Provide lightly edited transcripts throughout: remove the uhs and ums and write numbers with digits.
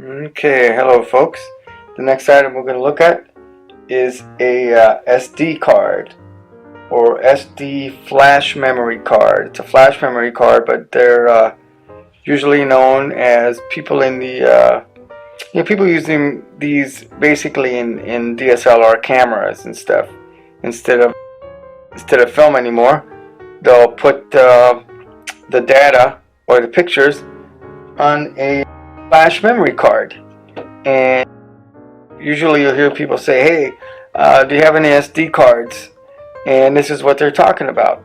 Okay, hello folks. The next item we're going to look at is a SD card or SD flash memory card. It's a flash memory card, but they're usually known as people in the people using these basically in DSLR cameras and stuff. Instead of film anymore, they'll put the data or the pictures on a flash memory card. And usually you'll hear people say, hey, do you have any SD cards? And this is what they're talking about.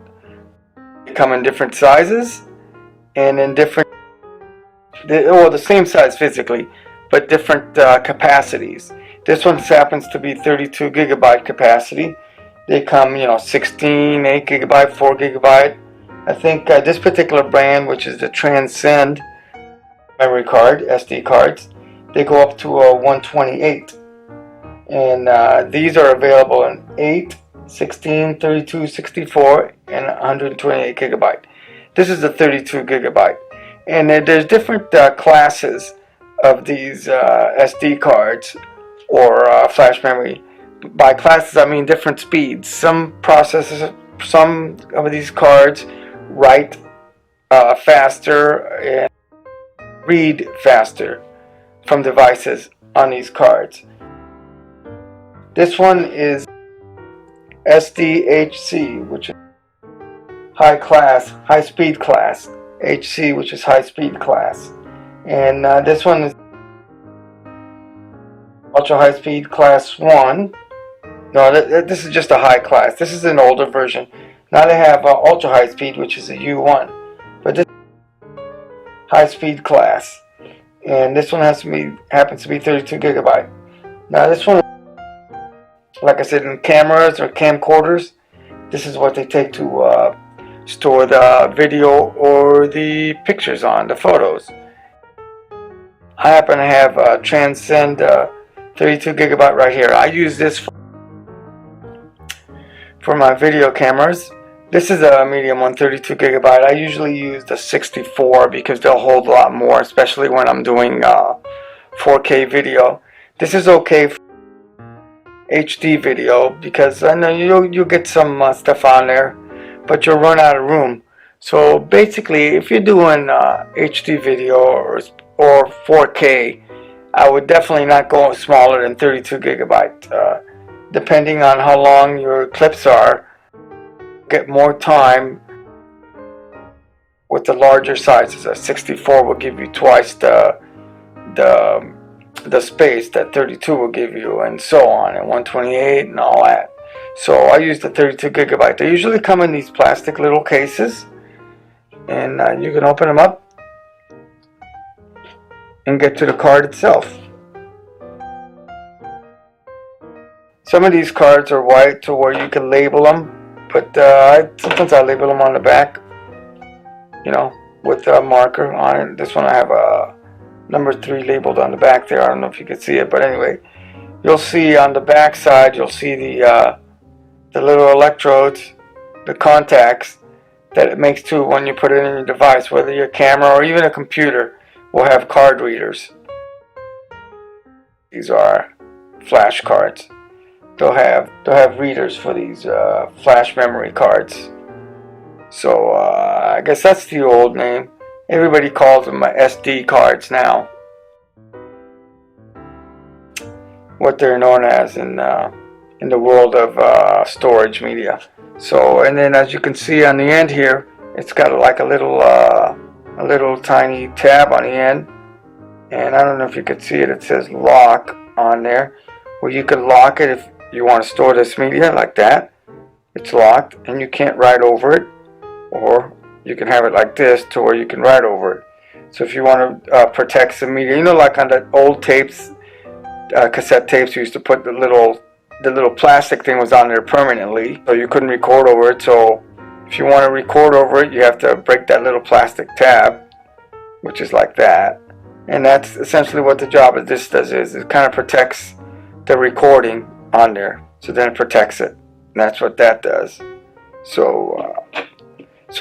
They come in different sizes and in different, well, the same size physically, but different capacities. This one happens to be 32 gigabyte capacity. They come, 16, 8 gigabyte, 4 gigabyte. I think this particular brand, which is the Transcend memory card, SD cards, they go up to 128. And these are available in 8, 16, 32, 64, and 128 gigabyte. This is the 32 gigabyte. And there's different classes of these SD cards or flash memory. By classes, I mean different speeds. Some processors, some of these cards write faster and read faster from devices on these cards. This one is SDHC, which is high speed class. HC, which is high speed class. And this one is ultra high speed class 1. No, this is just a high class. This is an older version. Now they have ultra high speed, which is a U1. But this is high speed class. And this one happens to be 32 gigabyte. Now this one, like I said, in cameras or camcorders, this is what they take to store the video or the pictures on, the photos. I happen to have Transcend 32 gigabyte right here. I use this for my video cameras. This is a medium one, 32 gigabyte. I usually use the 64 because they'll hold a lot more, especially when I'm doing 4K video. This is okay for HD video because I know you'll get some stuff on there, but you'll run out of room. So basically, if you're doing HD video or 4K, I would definitely not go smaller than 32 gigabyte. Depending on how long your clips are, get more time with the larger sizes. A 64 will give you twice the space that 32 will give you, and so on, and 128 and all that. So I use the 32 gigabyte. They usually come in these plastic little cases, and you can open them up and get to the card itself. Some of these cards are white to where you can label them, but sometimes I label them on the back, with a marker on it. This one I have a number 3 labeled on the back there. I don't know if you can see it, but anyway, you'll see on the back side, you'll see the little electrodes, the contacts that it makes to when you put it in your device, whether your camera or even a computer will have card readers. These are flash cards. They'll have readers for these flash memory cards. So I guess that's the old name. Everybody calls them SD cards now. What they're known as in the world of storage media. So, and then as you can see on the end here, it's got like a little tiny tab on the end. And I don't know if you can see it. It says lock on there, where you can lock it if you want to store this media like that. It's locked and you can't write over it, or you can have it like this to where you can write over it. So if you want to protect some media, like on the old tapes, cassette tapes, you used to put the little plastic thing was on there permanently, so you couldn't record over it. So if you want to record over it, you have to break that little plastic tab, which is like that. And that's essentially what the job of this does, is it kind of protects the recording on there. So then it protects it. And that's what that does. So it's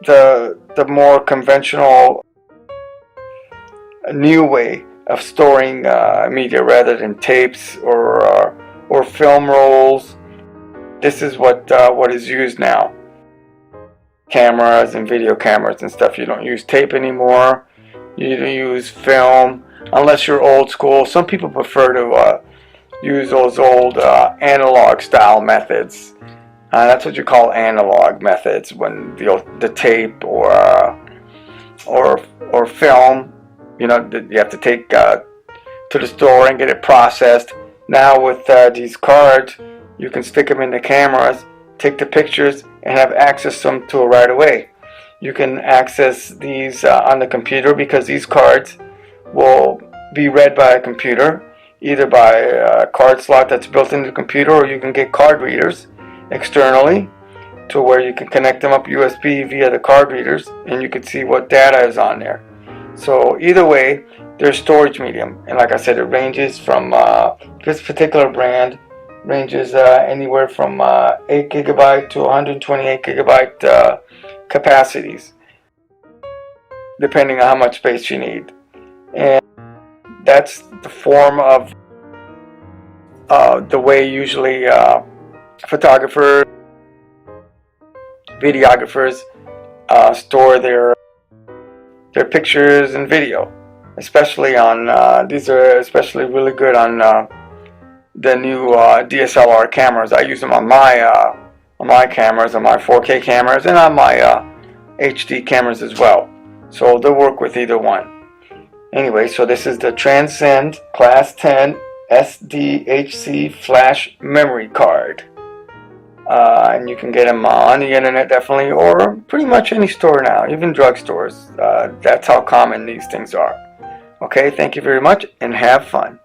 the more conventional new way of storing media rather than tapes or film rolls. This is what is used now. Cameras and video cameras and stuff. You don't use tape anymore. You don't use film unless you're old school. Some people prefer to use those old analog style methods. That's what you call analog methods, when the tape or film, you have to take to the store and get it processed. Now with these cards, you can stick them in the cameras, take the pictures, and have access to them to it right away. You can access these on the computer, because these cards will be read by a computer, either by a card slot that's built into the computer, or you can get card readers externally to where you can connect them up USB via the card readers, and you can see what data is on there. So either way, there's storage medium, and like I said, it ranges from this particular brand ranges anywhere from 8 gigabyte to 128 gigabyte capacities, depending on how much space you need. And that's the form of the way usually photographers, videographers store their pictures and video, especially on these are especially really good on the new DSLR cameras. I use them on my cameras, on my 4K cameras, and on my HD cameras as well. So they'll work with either one. Anyway, so this is the Transcend Class 10 SDHC flash memory card. And you can get them on the internet, definitely, or pretty much any store now, even drugstores. That's how common these things are. Okay, thank you very much, and have fun.